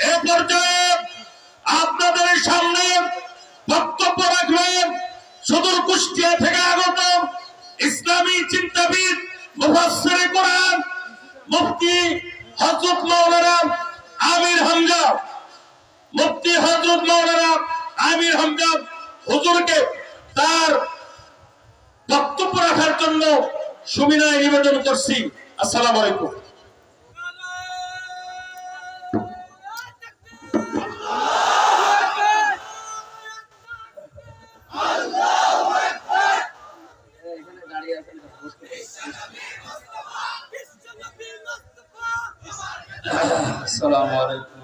এ পর্যায়ে আপনাদের সামনে বক্তব্য রাখবেন সুদূর কুষ্টিয়া থেকে আগত ইসলামী চিন্তাবিদ মুফাসসিরে কোরআন মুফতি হযরত মাওলানা আমির হামজা মুফতি হযরত মাওলানা আমির হামজা হুজুরকে তার বক্তব্য রাখার জন্য সুবিনয় নিবেদন করছি। আসসালামু আলাইকুম। আসসালামু আলাইকুম।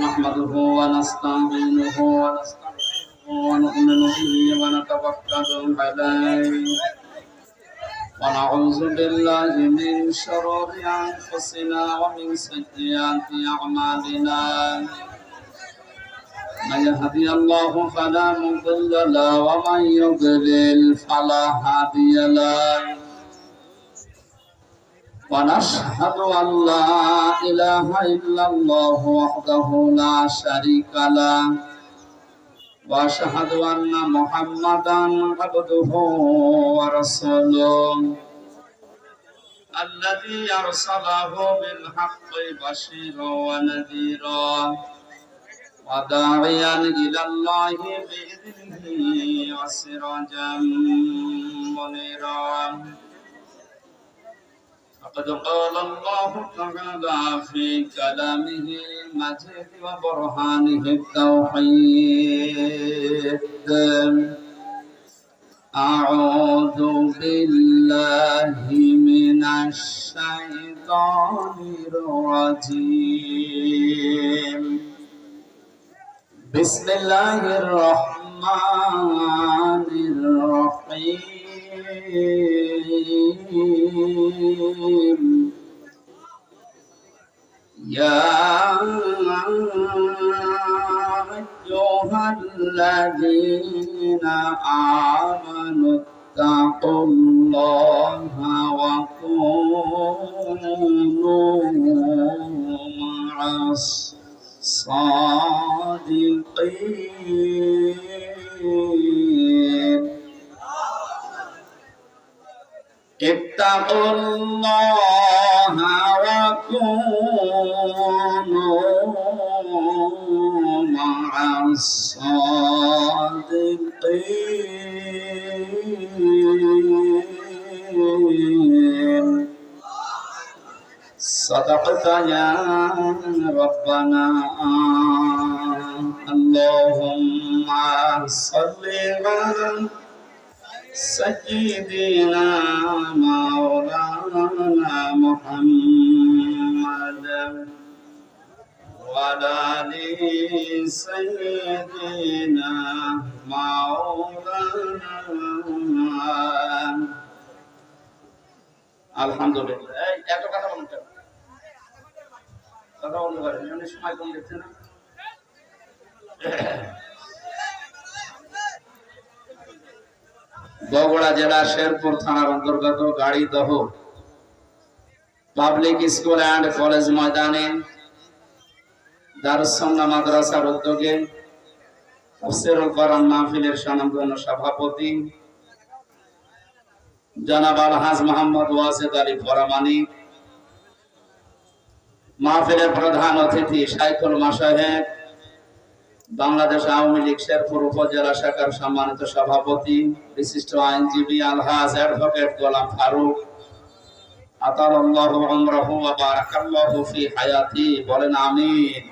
নাহমাদুহু ওয়া নাস্তাঈনুহু ওয়া নাস্তাগফিরুহু ওয়া নু'মিনু বিহি ওয়া নাতাওয়াক্কালু আলাইহি ওয়া নাউযু বিল্লাহি মিন শুরুরি আনফুসিনা ওয়া মিন সাইয়্যাতি আ'মালিনা। من يهدي الله فلا مضل له ومن يضلل فلا هادي له ونشهد أن لا إله إلا الله وحده لا شريك له وأشهد أن محمدا عبده ورسوله الذي أرسله بالحق بشيرا ونذيرا وداعيا إلى الله بإذنه وسراجا منيرا. فقد قال الله تعالى في كلامه المجيد وبرهانه التوحيد: أعوذ بالله من الشيطان الرجيم. بسم الله الرحمن الرحيم. يا أيها الذين آمنوا اتقوا الله وكونوا مع الصادقين. اتقوا الله وكونوا مع الصادقين. صدقت يا ربنا. اللهم صل على سيدنا مولانا محمد وعلى آل سيدنا مولانا. আলহামদুলিল্লাহ। এত কথা বলুন কেন? কথা বলতে পারেন, এমনি সময় কম দেখছে না? বগুড়া জেলা শেরপুর থানার অন্তর্গত Garidaha public school and college ময়দানে দারুস সুন্নাহ মাদ্রাসার উদ্যোগে তাফসীরুল কোরআন মাহফিলের স্বনামধন্য সভাপতি জনাব আলহাজ মোহাম্মদ ওয়াসিদ আলী ফরামানি, মাহফিলের প্রধান অতিথি শাইখুল মাশায়েখ, বাংলাদেশ আওয়ামী লীগ শেরপুর উপজেলা শাখার সম্মানিত সভাপতি বিশিষ্ট আইনজীবী আলহাজ অ্যাডভোকেট গোলাম ফারুক, আতালাল্লাহু উমরাহু ওয়া বারাকাল্লাহু ফি হায়াতি, বলেন আমিন।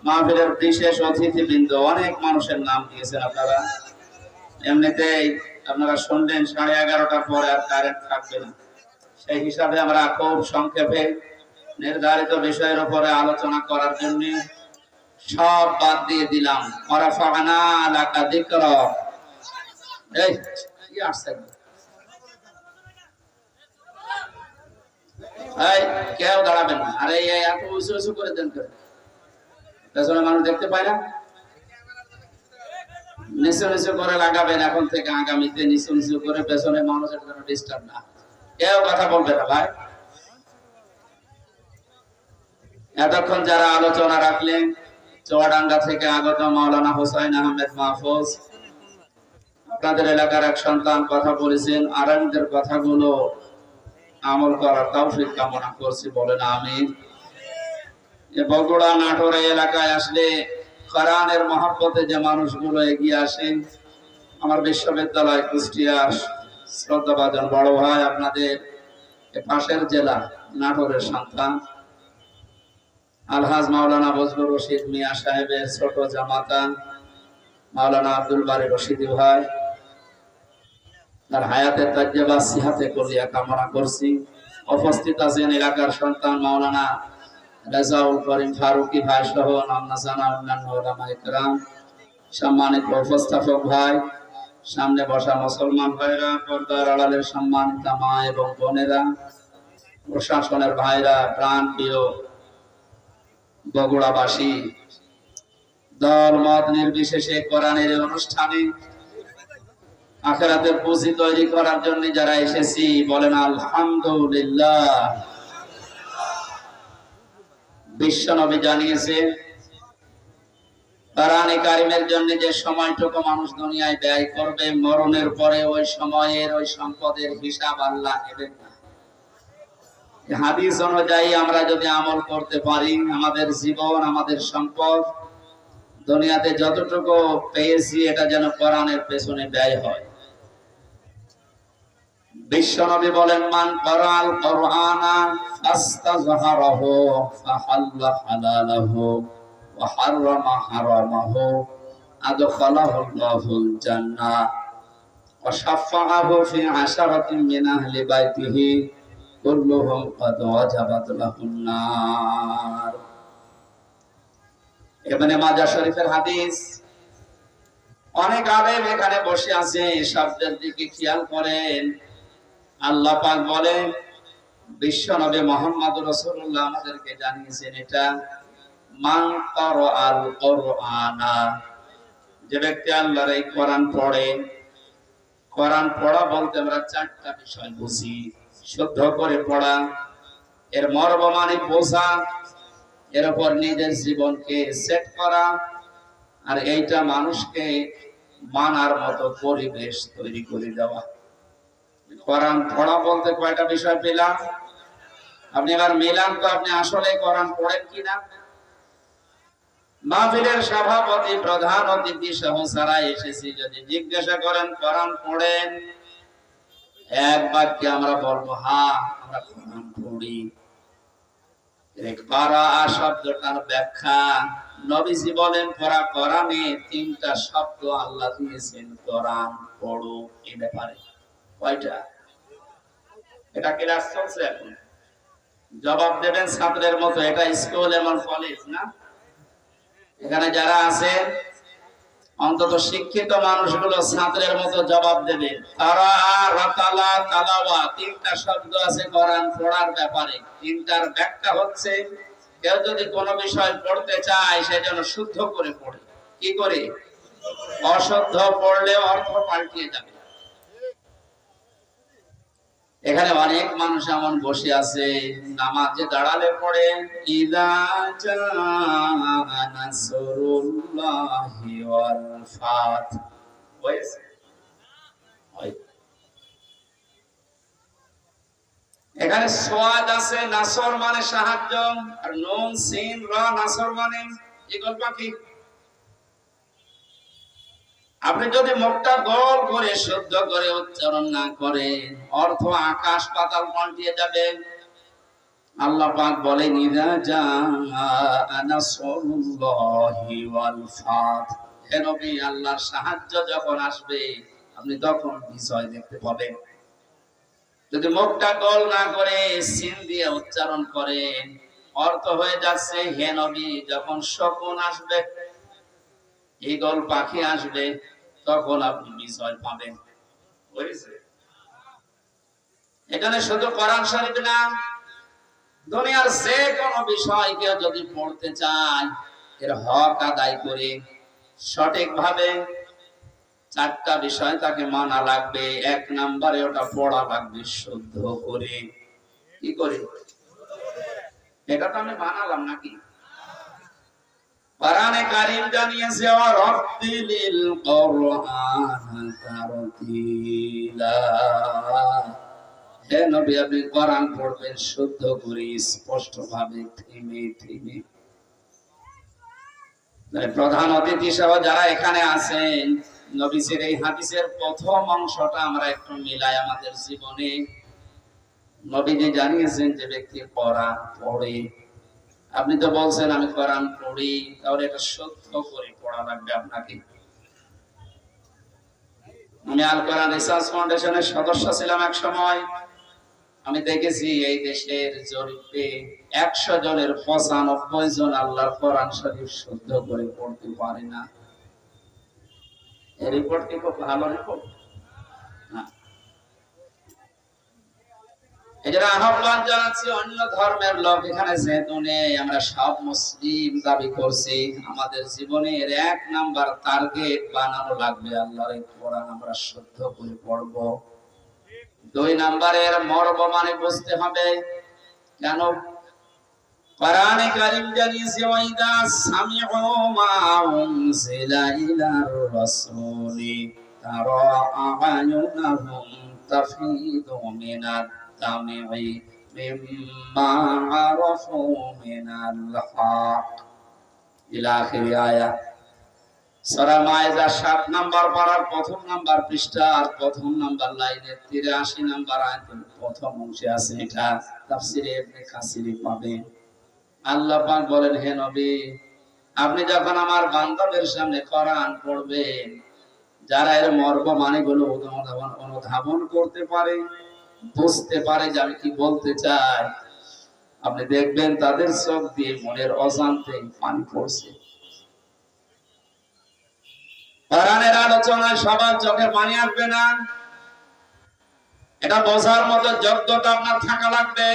মাহফিলের বিশেষ অতিথিবৃন্দ, অনেক মানুষের নাম দিয়েছেন আপনারা। এমনিতেই আপনারা শুনলেন 11:30টার পরে আর কারেন্ট থাকবে না, সেই হিসাবে আমরা খুব সংক্ষেপে নির্ধারিত বিষয়ের উপরে আলোচনা করার জন্য সব বাদ দিয়ে দিলাম। ওয়ারাফা'না লাকা যিকরাক। এই কি আসছে? এই কেউ দাঁড়াবেন না। আরে এত উঁচু উঁচু করে দেন কেন? পেছনে মানুষ দেখতে পায় না? নিচু নিচু করে লাগাবেন এখন থেকে, আগামীতে নিচু নিচু করে, পেছনে মানুষের জন্য ডিস্টার্ব না। কেউ কথা বলবে না ভাই। এতক্ষণ যারা আলোচনা রাখলেন, চুয়াডাঙ্গা থেকে আগত মাওলানা হোসাইন আহমেদ মাহফুজ, আপনাদের এলাকার এক সন্তান কথা বলেছেন, আরামদের কথাগুলো আমল করার তৌফিক কামনা করছি, বলেন আমিন। বগুড়া নাটোর এলাকায় আসলে কোরআনের মহব্বতে যে মানুষগুলো এগিয়ে আসেন, আমার বিশ্ববিদ্যালয় কুষ্টিয়ার শ্রদ্ধাভাজন বড় ভাই, আপনাদের পাশের জেলা নাটোরের সন্তান আলহাজ মাওলানা বজলুর রশিদ মিয়া সাহেবের ছোট জামাতা মাওলানা আব্দুল বারী রশিদি ভাই, তার হায়াতের তাজ্জেবা সিহাতে কলিয়া কামনা করছি। উপস্থিত আছেন এলাকার সন্তান মাওলানা রাজাউল করিম ফারুকি ভাই সহ নামনা জানা অন্যান্য ওলামা ইকরাম, সম্মানিত উপস্থাপক ভাই, সামনে বসা মুসলমান ভাইরা, পর্দার আড়ালের সম্মানিত মা এবং বোনেরা, প্রশাসনের ভাইরা, প্রাণ প্রিয় বগুড়াবাসী, দল মত নির্বিশেষে কোরআনের অনুষ্ঠানে আখিরাতের পুঁজি তৈরি করার জন্য যারা এসেছি, বলেন আলহামদুলিল্লাহ। বিশ্বনবী জানিয়েছে, কোরআনে কারিমের জন্য যে সময়টুকু মানুষ দুনিয়ায় ব্যয় করবে, মরণের পরে ওই সময়ের ওই সম্পদের হিসাব আল্লাহ নেবেন না। হাদিস অনুযায়ী আমরা যদি আমল করতে পারি, আমাদের জীবন, আমাদের সম্পদ, দুনিয়াতে যতটুকু পেয়েছি, এটা যেন কোরআনের পেছনে ব্যয় হয়। বিশ্বনবী বলেন, মান ক্বারাআল কুরআনা ফাস্তাযহারাহু ফাহাল্লা হালালাহু ওয়া হাররামা হারামাহু আদখালাহুল্লাহুল জান্নাহ ওয়া শাফাআহু ফি আশারাতিন মিন আহলি বাইতিহি কুল্লুহুম ক্বাদ ওয়াজাবাত লাহুন নার। ইবনে মাজাহ শরীফের হাদিস। অনেক আলেম এখানে বসে আছে, শব্দের দিকে খেয়াল করেন। আল্লাহ পাক বলেন, বিশ্বনবী মুহাম্মদ রাসূলুল্লাহ আমাদেরকে জানিয়েছেন, এটা মান ক্বারাআল কুরআনা, যে ব্যক্তি আল্লাহর এই কোরআন পড়ে। কোরআন পড়া বলতে আমরা চারটা বিষয় বুঝি। শুদ্ধ করে পড়া, এর মর্ম মানে বোঝা, এর উপর নিজের জীবনকে সেট করা, আর এইটা মানুষকে মানার মতো পরিবেশ তৈরি করে দেওয়া। কোরআন পড়া বলতে কয়টা বিষয় পেলাম? আপনি এবার মিলান তো, আপনি আসলে কোরআন পড়েন কিনা। মাহফিলের সভাপতি, প্রধান অতিথি সহ যারা এসেছি, যদি জিজ্ঞাসা করেন কোরআন পড়েন, এক বাক্যে আমরা বলবো হ্যাঁ আমরা কোরআন পড়ি। পারা শব্দটার ব্যাখ্যা, নবীজি বলেন পড়া কোরআনে তিনটা শব্দ আল্লাহ দিয়েছেন, কোরআন পড়ো। এই ব্যাপারে কয়টা? এটা ক্লাস চলছে এখন, জবাব দেবেন ছাত্রের মতো। এটা স্কুল এমন কলেজ না। এখানে যারা আছে অন্তত শিক্ষিত মানুষগুলো ছাত্রের মতো জবাব দেবে। তারা রাতালা তালাওয়া, তিনটা শব্দ আছে কোরআন পড়ার ব্যাপারে। তিনটার ব্যাখ্যা হচ্ছে, কেউ যদি কোনো বিষয় পড়তে চায়, সে যেন শুদ্ধ করে পড়ে। কি করে? অশুদ্ধ পড়লে অর্থ পাল্টিয়ে যাবে। এখানে অনেক মানুষ এমন বসে আছে, নামাজে দাঁড়ালে পড়ে ইযা জাআ নাসরুল্লাহি ওয়াল ফাত। এখানে সোয়াদ আছে, নাসর মানে সাহায্য, আর নুন সিন রা নাসর মানে ঈগল পাখি। আপনি যদি মুখটা গোল করে শুদ্ধ করে উচ্চারণ না করেন, অর্থ আকাশ পাতাল পাল্টিয়ে যাবে। আল্লাহ পাক বলেন, ইযা জাআ নাসরুল্লাহি ওয়াল ফাত, হে নবী, আল্লাহর সাহায্য যখন আসবে, আপনি তখন বিজয় দেখতে পাবেন। যদি মুখটা গোল না করে সিন দিয়ে উচ্চারণ করেন, অর্থ হয়ে যাচ্ছে, হে নবী, যখন শকুন আসবে, ঈগল পাখি আসবে, তখন আপনি বিজয় পাবেন। এখানে শুধু কোরআন শরীফ না, দুনিয়ার যে কোনো বিষয় কেউ যদি পড়তে চায়, এর হক আদায় করে সঠিকভাবে চারটা বিষয় তাকে মানা লাগবে। এক নম্বরে ওটা পড়া লাগবে শুদ্ধ করে। কি করে? এটা তো আমি বানালাম নাকি? কোরআনে কারীম জানিয়েছে ওয়ারাত্তিলিল কোরআন তারতিলা। হে নবী, আপনি কোরআন পড়বেন শুদ্ধ করে, স্পষ্ট ভাবে, থেমে থেমে। প্রধান অতিথি সহ যারা এখানে আছেন, নবীজির এই হাদিসের প্রথম অংশটা আমরা একটু মিলাই আমাদের জীবনে। নবীজি জানিয়েছেন যে ব্যক্তি কোরআন পড়ে, আপনি তো বলছেন আমি কোরআন পড়ি, তাহলে এটা শুদ্ধ করে পড়া লাগবে আপনাকে। আমি আল কোরআন রিসার্চ ফাউন্ডেশনের সদস্য ছিলাম এক সময়। আমি দেখেছি এই দেশের জরিপে 100 জনের 95 জন আল্লাহর কোরআন শরীফ শুদ্ধ করে পড়তে পারে না। এই রিপোর্ট কি খুব ভালো রিপোর্ট? না। এজন্য আহ্বান জানাচ্ছি অন্য ধর্মের লোক এখানে যেহেতু নেই, আমরা সব মুসলিম দাবি করছি, আমাদের জীবনের 1 নাম্বার টার্গেট বানানো লাগবে আল্লাহর এই কোরআন আমরা শুদ্ধ করে পড়বো। 2 নাম্বারের মর্ম মানে বুঝতে হবে। কেন? কোরআনে কারীম জানিয়েছে ওয়াইদা সামিউ মা উনজিলা ইলার রাসূলি তারা আ'য়ুনাহুম তাফিদু মিনাদ দাম'i মিম্মা আরাফু মিনাল হক ইলা আখির আয়াত। সূরা মাইদা 7 নাম্বার পারার প্রথম নাম্বার পৃষ্ঠার প্রথম নাম্বার লাইনের 83 নাম্বার আয়াতের প্রথম অংশে আছে। এটা তাফসীরে ইবনে কাসিরে পাবেন। আল্লাহ পাক বলেন, হে নবী, আপনি যখন আমার বান্দাদের সামনে কোরআন পড়বেন, যারা এর মর্ম মানেগুলো অনুধাবন করতে পারে, বুঝতে পারে যে আমি কি বলতে চাই, আপনি দেখবেন তাদের চোখ দিয়ে মনের অজান্তে পানি পড়ছে। কোরআনের আলোচনায় সবার চোখে পানি আসবে না, এটা বোঝার মতো যোগ্যতা আপনার থাকা লাগবে।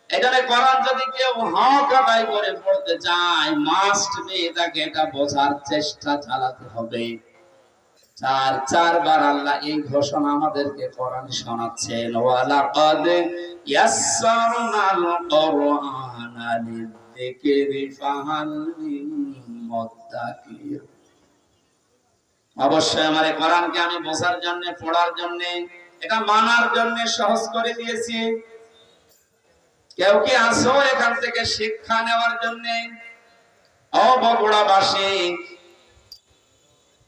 এখানে কোরআন যদি কেউ হক আদায় করে পড়তে চায়, মাস্ট বি তাকে এটা বোঝার চেষ্টা চালাতে হবে। চারবার আল্লাহ এই ঘোষণা আমাদেরকে কোরআনে শোনাচ্ছেন, ওয়ালাকাদ ইয়াসসারনাল কোরআনা লিযিকরি ফাহাল মিন মুদ্দাকির। অবশ্যই আমার এই কোরআনকে আমি বোঝার জন্য, পড়ার জন্য, এটা মানার জন্য সহজ করে দিয়েছি। কেউ কি আসো এখান থেকে শিক্ষা নেওয়ার জন্য? ও বগুড়াবাসী,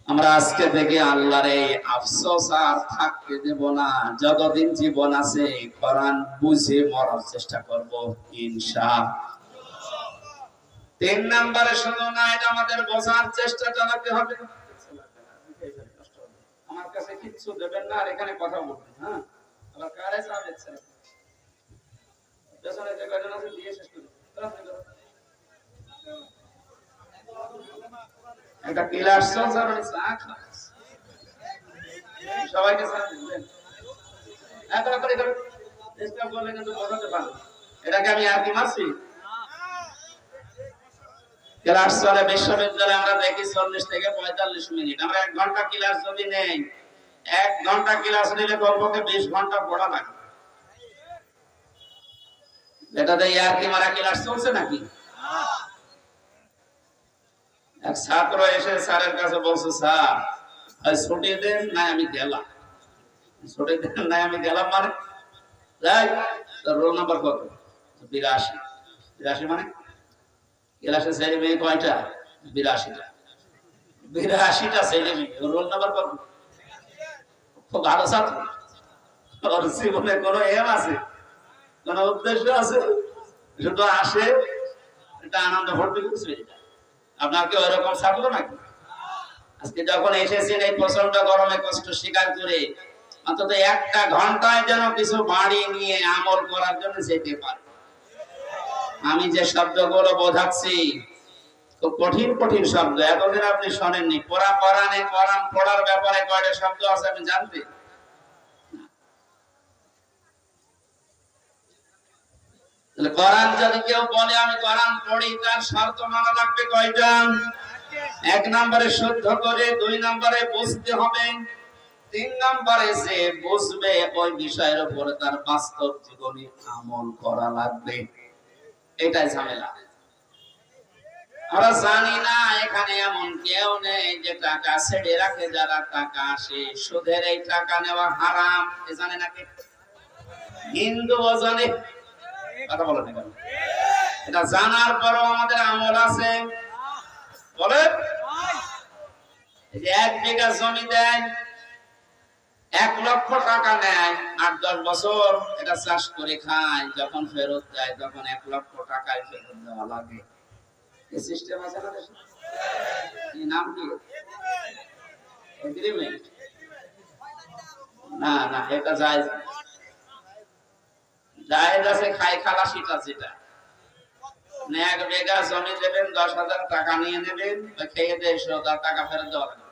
আমরা আজকে থেকে আল্লাহর এই আফসোস আর থাকতে দেব না। যতদিন জীবন আছে কোরআন বুঝে মরার চেষ্টা করব ইনশাআল্লাহ। 3 নম্বরে শুধু না, এটা আমাদের বোঝার চেষ্টা চালাতে হবে। আমার কাছে কিচ্ছু দেবেন না আর এখানে কথা বলবেন। হ্যাঁ, আবার কারে চা দিচ্ছেন? পেছনে যে কয়জন আছে দিয়ে শেষ করুন। একটা ক্লাস চলছে আর চা খাস। সবাইকে চা দিবেন। এত করে করে চেষ্টা করলে কিন্তু বোঝাতে পারবেন। এটাকে আমি আর কি মারছি? ক্লাস চলে বিশ্ববিদ্যালয়ে, আমরা দেখি 40 থেকে 45 মিনিট। আমরা 1 ঘন্টা ক্লাস যদি নেই, 1 ঘন্টা ক্লাস নিলে কমপক্ষে 20 ঘন্টা পড়া লাগে। এটাতে আর কি মারা ক্লাস চলছে নাকি? এক ছাত্র এসে স্যারের কাছে বলছে, স্যার ছুটি দেন না আমি গেলাম। ছুটি দেন না আমি গেলাম মানে রোল নাম্বার কত? 82। 82 মানে ক্লাসে ছেলে মেয়ে কয়টা? 82টা। 82টা ছেলে মেয়ে, রোল নাম্বার কত? খুব ভালো ছাত্র। ওর জীবনে কোনো এম আছে, কোন উদ্দেশ্য আছে? শুধু আসে, এটা আনন্দ ভর্তি করছে। আপনার কি ওইরকম ছাত্র নাকি? আজকে যখন এসেছেন এই প্রচন্ড গরমে কষ্ট স্বীকার করে, অন্তত 1 ঘন্টায় যেন কিছু বাড়ি নিয়ে আমল করার জন্য যেতে পারে। আমি যে শব্দগুলো বোঝাচ্ছি খুব কঠিন কঠিন শব্দ, এতদিন আপনি শোনেননি। কোরআনে কোরআন পড়ার ব্যাপারে কয়টা শব্দ আছে আপনি জানতেন? কোরআন যদি কেউ বলে আমি কোরআন পড়ি, তার শর্ত মানা লাগবে কয়টা? এক নম্বরে শুদ্ধ করে, 2 নম্বরে বুঝতে হবে, 3 নম্বরে যে বুঝবে ওই বিষয়ের উপর তার বাস্তব জীবনে আমল করা লাগবে। এটাই ঝামেলা। আমরা জানি না এখানে এমন কেউ নেই যে টাকা ছেড়ে রাখে, যারা টাকা আসে সুদের এই টাকা নেওয়া হারাম, এ জানে নাকি? হিন্দু জানে, কথা বলে না কেন? এটা জানার পরও আমাদের আমল আছে। বলে 1 বিঘা জমি দেয়, 1 লক্ষ টাকা নেয়, 8-10 বছর এটা চাষ করে খায়, যখন ফেরত দেয় তখন 1 লক্ষ টাকায় ফেরত দেওয়া লাগে। এই সিস্টেম আছে না দেশে? এই নাম কি? এগ্রিমেন্ট? না না, এটা জায়েজ জায়েজ আছে, খাই খালাসিটা যেটা। 1 বিঘা জমি দেবেন, 10,000 টাকা নিয়ে নেবেন, খেয়ে দিয়ে 100,000 টাকা ফেরত দেওয়া লাগবে।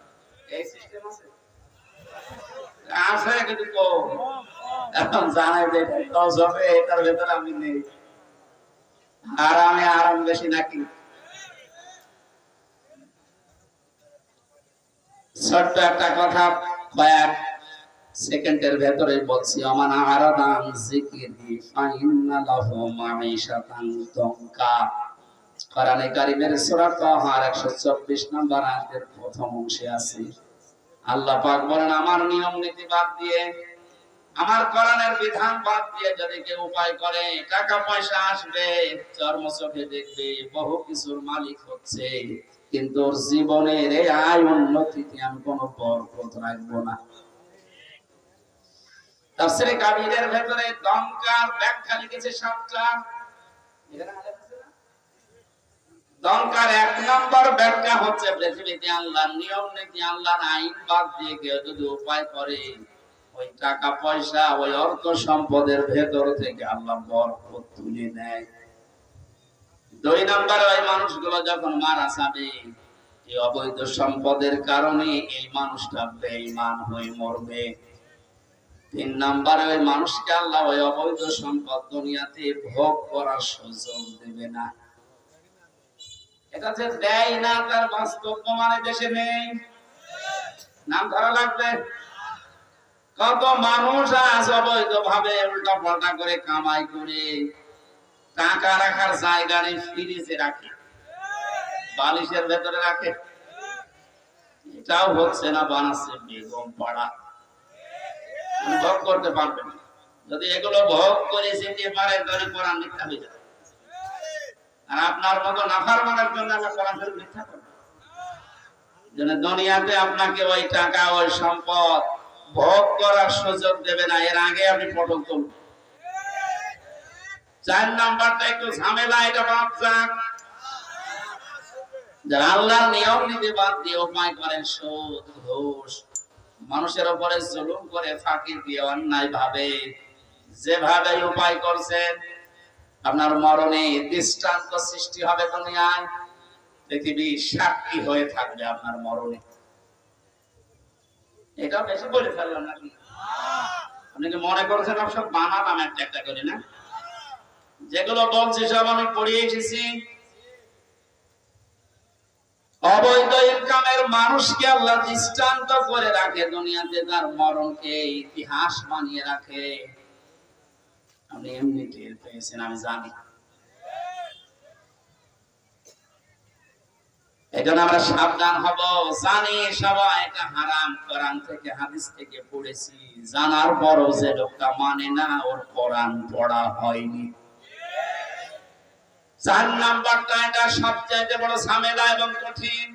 এই সিস্টেম আছে? আছে কিন্তু কম। এখন জানাই যে এটা লস হবে, এটার ভেতরে আমি নেই। আরাম বেশি নাকি? ছোট্ট একটা কথা কয়েক সেকেন্ডের ভেতরে বলছি। আমান আরাদান যিকরি ফাইন্না লাহু মাঈশাতান দঙ্কা। কোরআনে কারীমের সূরা তাহার 124 নম্বর আয়াতের প্রথম অংশে আছে, আল্লাহ পাক বলেন, আমার নিয়ম নীতি বাদ দিয়ে, আমার কোরআনের বিধান বাদ দিয়ে যদি কেউ উপায় করে টাকা পয়সা আসবে, চর্ম চোখে দেখবে, বহু কিছুর মালিক হচ্ছে, কিন্তু ওর জীবনের এই আয় উন্নতিতে আমি কোনো বরকত রাখবো না। তাফসীরে কাবীরের ভেতরে দমকার ব্যাখ্যা লিখেছে 7টা। দমকার 1 নম্বর ব্যাখ্যা হচ্ছে, পৃথিবীতে আল্লাহর নিয়ম নীতি, আল্লাহর আইন বাদ দিয়ে কেউ যদি উপায় করে, ওই টাকা পয়সা, ওই অর্থ সম্পদের ভেতর থেকে আল্লাহ বরকত তুলে নেয়। 2 নম্বরে ওই মানুষগুলো যখন মারা যাবে, এই অবৈধ সম্পদের কারণে এই মানুষটা বেঈমান হয়ে মরবে। 3 নম্বরে ওই মানুষকে আল্লাহ ওই অবৈধ সম্পদ দুনিয়াতে ভোগ করার সুযোগ দেবে না। এটা যে দেয় না তার বাস্তব প্রমাণ দেশে নেই, নাম ধরা লাগবে। কত মানুষ আজ অবৈধ ভাবে উল্টা পাল্টা করে কামাই করে টাকা রাখার জায়গা নেই, ফ্রিজে রাখে, বালিশের ভেতরে রাখে। এটাও হচ্ছে না, বানাচ্ছে বেগম পাড়া। ভোগ করতে পারবেন না। যদি এগুলো ভোগ করে যেতে পারে তাহলে কোরআন মিথ্যা হয়ে যাবে। আর আপনার মতো নাফরমানের জন্য আমরা কোরআন শরীফ মিথ্যা করব। যেন দুনিয়াতে আপনাকে ওই টাকা, ওই সম্পদ ভোগ করার সুযোগ দেবে না, এর আগে আপনি পটল তুলবেন। 4 নাম্বারটা একটু ঝামেলা, এটা বাদ যাক। যারা আল্লাহর নিয়ম নীতি বাদ দিয়ে উপায় করেন সুদ, ঘুষ, মানুষের উপরে জুলুম করে, ফাঁকি দিয়ে, অন্যায় ভাবে যেভাবে উপায় করছেন, আপনার মরণে দৃষ্টান্ত সৃষ্টি হবে দুনিয়ায়। পৃথিবী সাক্ষী হয়ে থাকবে আপনার মরণে। এটা বেশি বলে ফেললাম নাকি? আপনি কি মনে করছেন সব বানালাম একটা করে? না, যেগুলো বলছি সব আমি পড়িয়ে এসেছি। অবৈধ ইনকামের মানুষকে আল্লাহ দৃষ্টান্ত করে রাখে দুনিয়াতে, তার মরণকে ইতিহাস বানিয়ে রাখে। আপনি এমনি টের পেয়েছেন, আমি জানি। এজন্য আমরা সাবধান হব। জানি সবাই এটা হারাম, কোরআন থেকে হাদিস থেকে পড়েছি, জানার পরও যে লোকটা মানে না, ওর কোরআন পড়া হয়নি। 4 নাম্বারটা, এটা সবচেয়ে বড় ঝামেলা এবং কঠিন।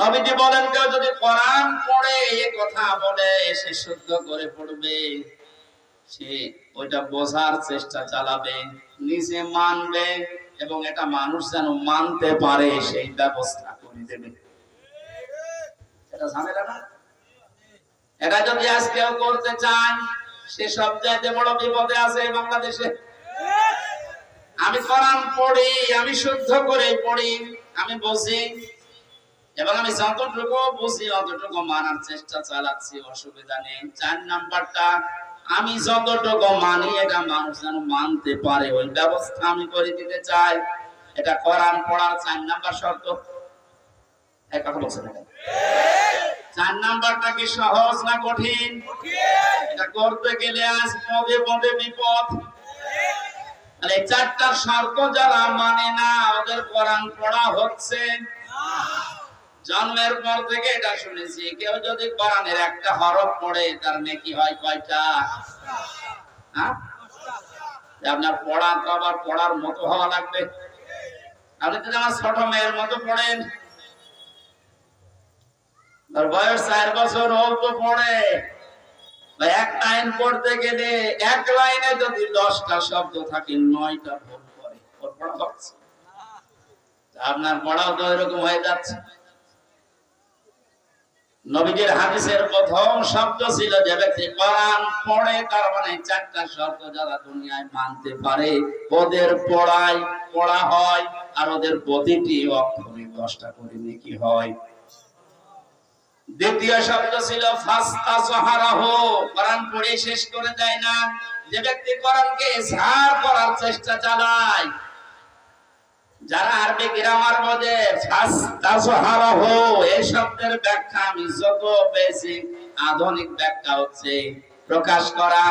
নবীজি বলেন, কেউ যদি কোরআন পড়ে এই কথা বলে, সে শুদ্ধ করে পড়বে, সে ওইটা বোঝার চেষ্টা চালাবে, নিজে মানবে, এবং এটা মানুষ যেন মানতে পারে সেই ব্যবস্থা করে দেবে। এটা ঝামেলা না? এটা যদি আজ কেউ করতে চায়, সে সবচেয়ে বড় বিপদে আছে বাংলাদেশে। আমি কোরআন পড়ি, আমি শুদ্ধ করে পড়ি, আমি বুঝি, এবং আমি যতটুকু বুঝি অতটুকু মানার চেষ্টা চালাচ্ছি, অসুবিধা নেই। 4 নাম্বারটা, আমি যতটুকু মানি এটা মানুষ যেন মানতে পারে, ওই ব্যবস্থা আমি করে দিতে চাই। এটা কোরআন পড়ার 4 নাম্বার শর্ত। এক কথা বলছেন না? 4 নাম্বারটা কি সহজ না কঠিন? এটা করতে গেলে আজ পদে পদে বিপদ। তাহলে 4টা শর্ত যারা মানে না ওদের কোরআন পড়া হচ্ছে জন্মের পর থেকে। এটা শুনেছি কেউ যদি কোরআনের একটা হরফ পড়ে তার নেকি হয় কয়টা? হ্যাঁ, আপনার পড়া তো আবার পড়ার মতো হওয়া লাগবে। আপনি তো আমার ছোট মেয়ের মতো পড়েন, তার বয়স 4 বছর, ও তো পড়ে। এক লাইন পড়তে গেলে এক লাইনে যদি 10টা শব্দ থাকে 9টা ভুল করে, ওর পড়া হচ্ছে। আপনার পড়াও তো এরকম হয়ে যাচ্ছে। নবীজির হাদিসের প্রথম শব্দ ছিল যে ব্যক্তি কোরআন পড়ে, তার মানে 4টা শর্ত যারা দুনিয়ায় মানতে পারে ওদের পড়া হয়, আর ওদের প্রতিটি অক্ষরে 10টা করে নেকি হয়। দ্বিতীয় শব্দ ছিল ফাস্তাজহারাহু, কোরআন পড়ে শেষ করে দেয় না। যে ব্যক্তি কোরআনকে ইজহার করার চেষ্টা চালায়, যারা আরবি গ্রামার বোঝে, ফাস্তাজহারাহু এই শব্দের ব্যাখ্যা আমি যত পেয়েছি আধুনিক ব্যাখ্যা হচ্ছে প্রকাশ করা,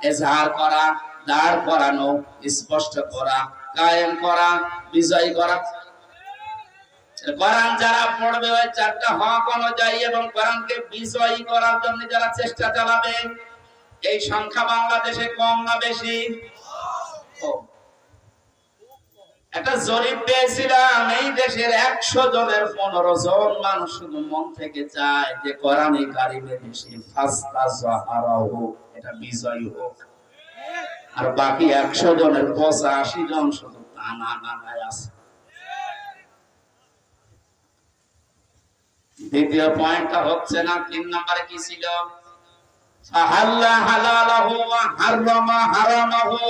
ইজহার করা, দাঁড় করানো, স্পষ্ট করা, কায়েম করা, বিজয় করা। কোরআন যারা পড়বে ওই 4টা হক অনুযায়ী এবং কোরআনকে বিজয়ী করার জন্য যারা চেষ্টা চালাবে, এই সংখ্যা বাংলাদেশে কম না বেশি? একটা জরিপ পেয়েছিলাম, এই দেশের 100 জনের 15 জন মানুষ শুধু মন থেকে চায় যে কোরআনে কারিমে বেশি ফাস্তাজহারাহু, এটা বিজয়ী হোক। আর বাকি 100 জনের 85 জন শুধু টানা নানায় আছে। দ্বিতীয় পয়েন্টটা হচ্ছে না। 3 নম্বরে কি ছিল? ফাহাল্লা হালালাহু ওয়া হারামা হারামাহু।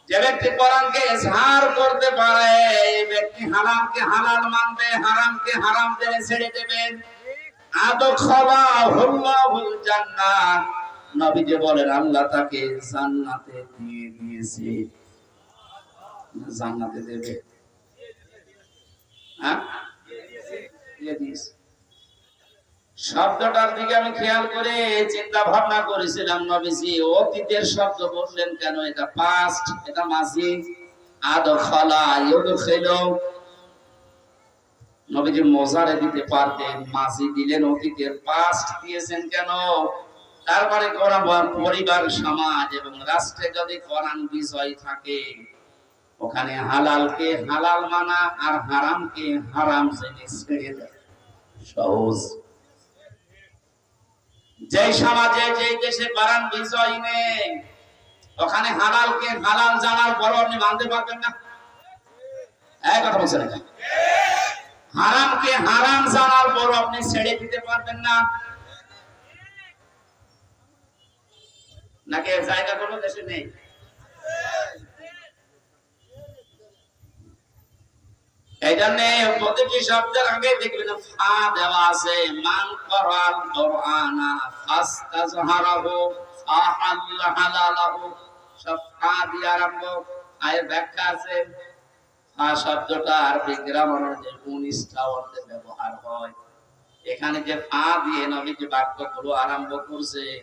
যে ব্যক্তি কোরআনকে ইজহার করতে পারে এই ব্যক্তি হালালকে হালাল মানবে, হারামকে হারাম জেনে ছেড়ে দেবে। আদখালাহুল্লাহুল জান্নাত, নবীজি বলেন আল্লাহ তাকে জান্নাতে দিয়ে দিয়েছে। জান্নাতে দেবে, হ্যাঁ শব্দটার দিকে আমি খেয়াল করে চিন্তা ভাবনা করেছিলাম। নবীজি অতীতের শব্দ বললেন কেন? এটা পাস্ট, এটা মাজি। আদখালা ইউদখিলু, নবীজি মোজারে দিতে পারতেন, মাজি দিলেন, অতীতের পাস্ট দিয়েছেন কেন? তারপরে কোরআন পরিবার, সমাজ এবং রাষ্ট্রে যদি কোরআন বিজয় থাকে, ওখানে হালালকে হালাল মানা আর হারামকে হারাম জেনে ছেড়ে দেয় সহজ। যে সমাজে, যে দেশে কোরআন বিজয় নেই, ওখানে হালালকে হালাল জানার পর আপনি মানতে পারবেন না। এই কথা বলছেন না? হারামকে হারাম জানার পর আপনি ছেড়ে দিতে পারবেন না। নাকি জায়গা কোনো দেশে নেই? এই জন্য প্রতিটি শব্দের আগে দেখবেন ফা দেওয়া আছে। মান করাল কোরআনা ফাস্তাজহারাহু ফাহাল্লা হালালাহু, সব ফা দিয়ে আরম্ভ। আয়ের ব্যাখ্যা আছে। ফা শব্দটা আরবি গ্রামার অনুযায়ী 19টা অর্থে ব্যবহার হয়। এখানে যে ফা দিয়ে নবী যে বাক্যগুলো আরম্ভ করছেন,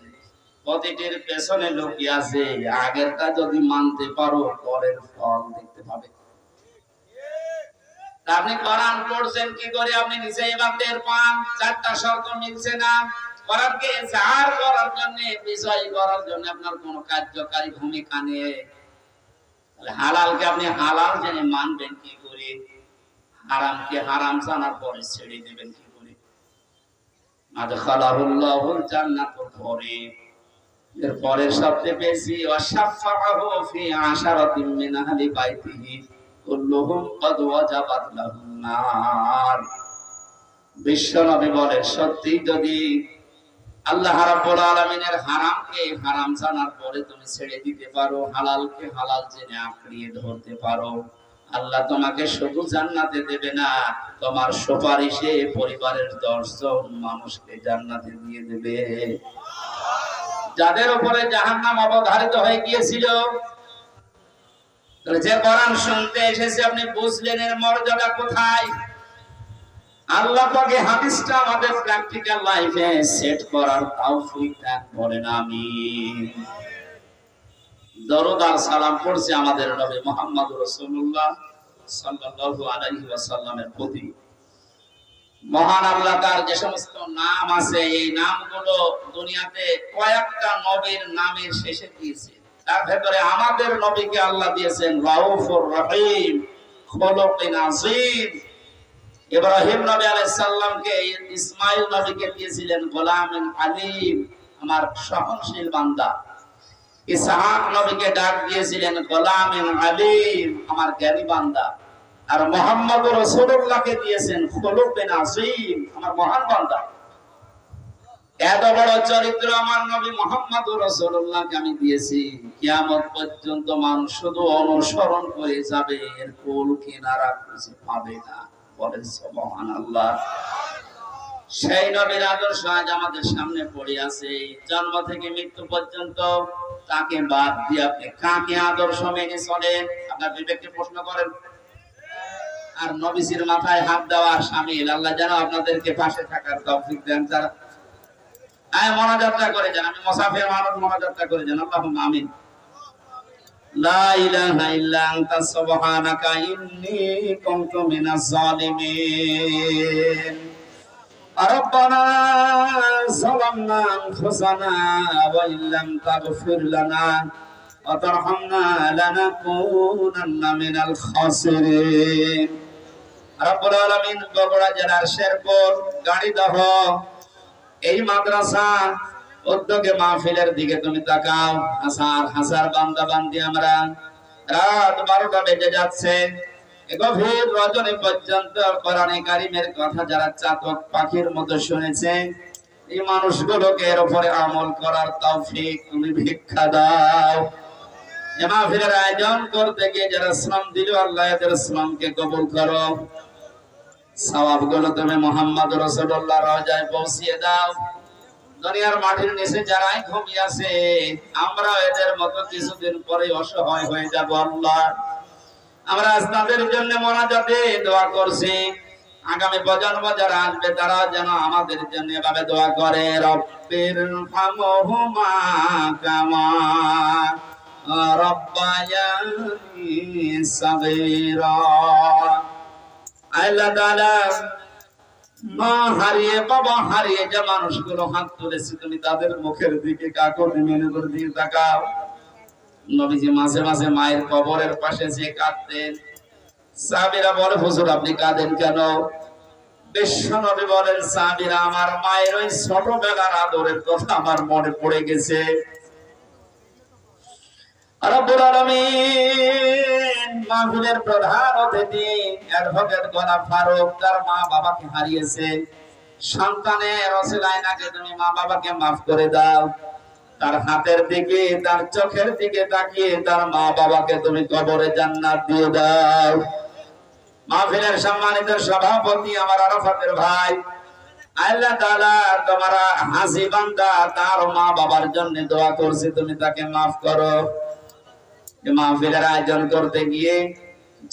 প্রতিটির পেছনে লুকিয়ে আছে আগেরটা যদি মানতে পারো পরের ফল দেখতে পাবে। আপনি কোরআন পড়ছেন কি করে? আপনি নিজে এবার টের পান 4টা শর্ত মিলছে না। কোরআনকে ইজহার করার জন্য, বিজয় করার জন্য আপনার কোনো কার্যকারী ভূমিকা নেই। তাহলে হালালকে আপনি হালাল জেনে মানবেন কি করে? হারামকে হারাম জানার পরে ছেড়ে দেবেন কি করে? আদখালাহুল্লাহুল জান্নাতুল পরে, এর পরের শব্দে পেয়েছি ওয়াশাফাহু ফি আশারাতিন মিন আহলি বাইতিহি কুল্লুহুম ক্বাদ ওয়াজাবাত লাহুন নার। বিশ্বনবী বলেন, সত্যি যদি আল্লাহ রাব্বুল আলামিনের হারামকে হারাম জানার পরে তুমি ছেড়ে দিতে পারো, হালালকে হালাল জেনে আঁকড়িয়ে ধরতে পারো, আল্লাহ তোমাকে শুধু জান্নাতে দেবে না, তোমার সুপারিশে পরিবারের 10 জন মানুষকে জান্নাতে দিয়ে দেবে। যাদের উপরে জাহান্নাম অবধারিত হয়ে গিয়েছিল, যে কোরআন শুনতে এসেছে আপনি বুঝলেন এর মর্যাদা কোথায়? আল্লাহ পাকে হাদিসটা আমাদের প্র্যাকটিক্যাল লাইফে সেট করার তৌফিক দান করেন আমিন। দরুদ আর সালাম পড়ছে আমাদের নবী মুহাম্মদ রাসূলুল্লাহ সাল্লাল্লাহু আলাইহি ওয়াসাল্লামের প্রতি। মহান আল্লাহ তার যে সমস্ত নাম আছে এই নামগুলো দুনিয়াতে কয়েকটা নবীর নামের শেষে দিয়েছে। তার ভেতরে আমাদের নবীকে আল্লাহ দিয়েছেন রাউফুর রহিম, খুলুকিন আযীম। ইব্রাহিম নবী আলাইহিস সালামকে ইসমাঈল নবীকে দিয়েছিলেন গোলামিন আলীম, আমার সহনশীল বান্দা। ইসহাক নবীকে ডাক দিয়েছিলেন গোলামিন আলীম, আমার জ্ঞানী বান্দা। আর মুহাম্মদ রাসূলুল্লাহকে দিয়েছেন খুলুকিন আযীম, আমার মহান বান্দা। এত বড় চরিত্র আমার নবী মুহাম্মদ রাসূলুল্লাহকে আমি দিয়েছি, কিয়ামত পর্যন্ত মানুষ শুধু অনুসরণ করে যাবে, এর কুল কিনারা খুঁজে পাবে না। বলেন সুবহানাল্লাহ। সেই নবীর আদর্শ আজ আমাদের সামনে পড়ে আছে। জন্ম থেকে মৃত্যু পর্যন্ত তাকে বাদ দিয়ে আপনি কাকে আদর্শ মেনে চলেন? আপনার বিবেককে প্রশ্ন করেন। আর নবীজির মাথায় হাত দেওয়া শামিল। আল্লাহ যেন আপনাদেরকে পাশে থাকার তৌফিক দেন। যারা মনাযাত্রা করে যান, আমি মুসাফির মানুষ, মনাযাত্রা করে যান। আল্লাহুম্মা আমিন। লা ইলাহা ইল্লা আনতা সুবহানাকা ইন্নী কুনতু মিনাজ জালিমিন। রব্বানা যালামনা আনফুসানা ওয়া ইল্লাম তাগফির লানা ওয়া তারহামনা লানাকুনান্না মিনাল খাসিরিন। রব্বুল আলামিন বগুড়া জেলার শেরপুর গাড়িদহ এই মাদ্রাসা উদ্যোগে মাহফিলের দিকে তুমি তাকাও। হাজার হাজার বান্দা বান্দি আমরা, রাত 12টা বেজে যাচ্ছে, গভীর রজনী পর্যন্ত কোরআনে কারীমের কথা যারা চাতক পাখির মতো শুনেছে, এই মানুষগুলোকে এর উপরে আমল করার তৌফিক তুমি ভিক্ষা দাও। এই মাহফিলের আয়োজন করতে গিয়ে যারা শ্রম দিল, আল্লাহ এদের শ্রমকে কবুল করো। সওয়াবগুলো তুমি মুহাম্মদ রাসূলুল্লাহর রওজায় পৌঁছিয়ে দাও। দুনিয়ার মাটির নিচে যারাই ঘুমিয়ে আছে, আমরা এদের মতো কিছুদিন পরে অসহায় হয়ে যাব আল্লাহ। আমরা আজ তাদের জন্য মোনাজাতে দোয়া করছি। আগামী প্রজন্ম যারা আসবে তারা যেন আমাদের জন্য এভাবে দোয়া করে, রব্বির হামহুমা কামা রব্বায়ানি সাগীরা। আল্লাহ তাআলা মা হারিয়ে বাবা হারিয়ে যে মানুষগুলো হাত তুলেছে, তুমি তাদের মুখের দিকে কাকুতি মিনতির দিকে তাকাও। নবীজি মাঝে মাঝে মায়ের কবরের পাশে যে কাঁদতেন, সাহাবীরা বলে হুজুর আপনি কাঁদেন কেন? বিশ্ব নবী বলেন, সাহাবীরা আমার মায়ের ওই ছোটবেলার আদরের কথা আমার মনে পড়ে গেছে। রব্বুল আলামিন মাহফিলের প্রধান অতিথি অ্যাডভোকেট গোলাম ফারুক তার মা বাবাকে হারিয়েছে। সন্তানের ওসিলায় নাকি তুমি মা বাবাকে মাফ করে দাও। তার হাতের দিকে তার চোখের দিকে তাকিয়ে তার মা বাবাকে তুমি কবরে জান্নাত দিয়ে দাও। মাহফিলের সম্মানিত সভাপতি আমার আরাফাতের ভাই, আল্লাহ তাআলা তোমার হাসি বান্দা তার মা বাবার জন্য দোয়া করছে, তুমি তাকে মাফ করো। মাহফিলের আয়োজন করতে গিয়ে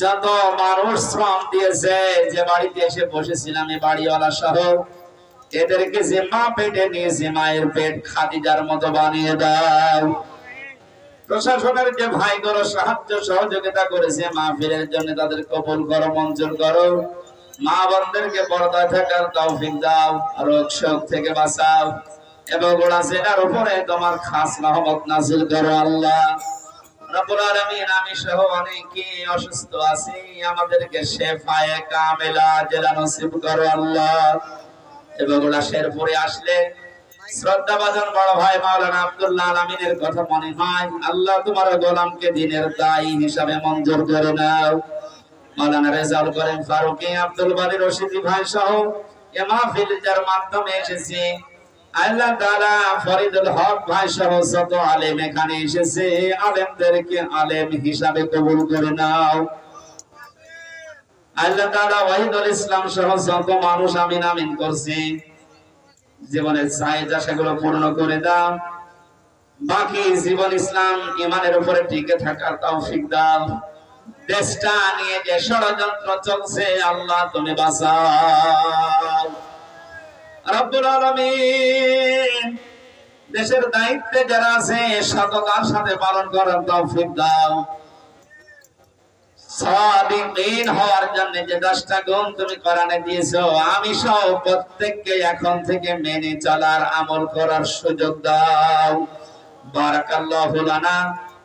যত মানুষ শ্রম দিয়েছে, যে বাড়িতে এসে বসেছিলাম এই বাড়িওয়ালা সহ, এদেরকে যে মা পেটে নিয়েছে মায়ের পেট খাদিজার মতো বানিয়ে দাও। প্রশাসনের যে ভাইগুলো সাহায্য সহযোগিতা করেছে মাহফিলের জন্য, তাদের কবুল করো, মঞ্জুর করো। মা বোনদেরকে পর্দায় থাকার তৌফিক দাও, রোগ শোক থেকে বাঁচাও এবং ওরা জেলার উপরে তোমার খাস রহমত নাযিল করো আল্লাহ। রব্বুল আলামিন আমি সহ অনেকে অসুস্থ আছি, আমাদেরকে শেফায়ে কামেলা জেলা নসিব করো আল্লাহ। এবং ওরা শেরপুরে আসলে শ্রদ্ধাভাজন বড় ভাই মাওলানা আব্দুল্লাহ আলামিনের কথা মনে হয়, আল্লাহ তোমার গোলামকে দিনের দায়ী হিসাবে মঞ্জুর করে নাও। মাওলানা রেজাউল করিম ফারুকী, আব্দুল বারী রশিদী ভাই সহ এ মাহফিল যার মাধ্যমে এসেছে, আল্লাহ তাআলা ফরিদুল হক ভাই সহ যত আলেম এখানে এসেছে, আলেমদেরকে আলেম হিসাবে কবুল করে নাও। আল্লাহ তাআলা ওয়াহিদুল ইসলাম সহ যত মানুষ আমিন আমিন করছে, জীবনের চাহিদা সেগুলো পূর্ণ করে দাও। বাকি জীবন ইসলাম ইমানের উপরে টিকে থাকার তৌফিক দাও। দেশটা নিয়ে যে ষড়যন্ত্র চলছে, আল্লাহ তুমি বাঁচাও। রব্বুল আলামিন দেশের দায়িত্বে যারা আছে সততার সাথে পালন করার তৌফিক দাও। সাদিকিন হওয়ার জন্য যে 10টা গুণ তুমি কোরআনে দিয়েছো, আমি সহ প্রত্যেককে এখন থেকে মেনে চলার আমল করার সুযোগ দাও। বারাকাল্লাহু লানা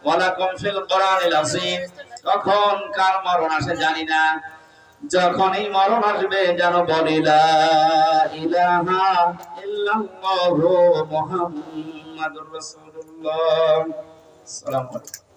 ওয়া লাকুম ফিল কোরআনিল আযীম। কখন কার মরণ আসে জানি না, যখনই মরণ আসবে যেন বলি লা ইলাহা ইল্লাল্লাহু মুহাম্মাদুর রাসূলুল্লাহ। আসসালামু আলাইকুম।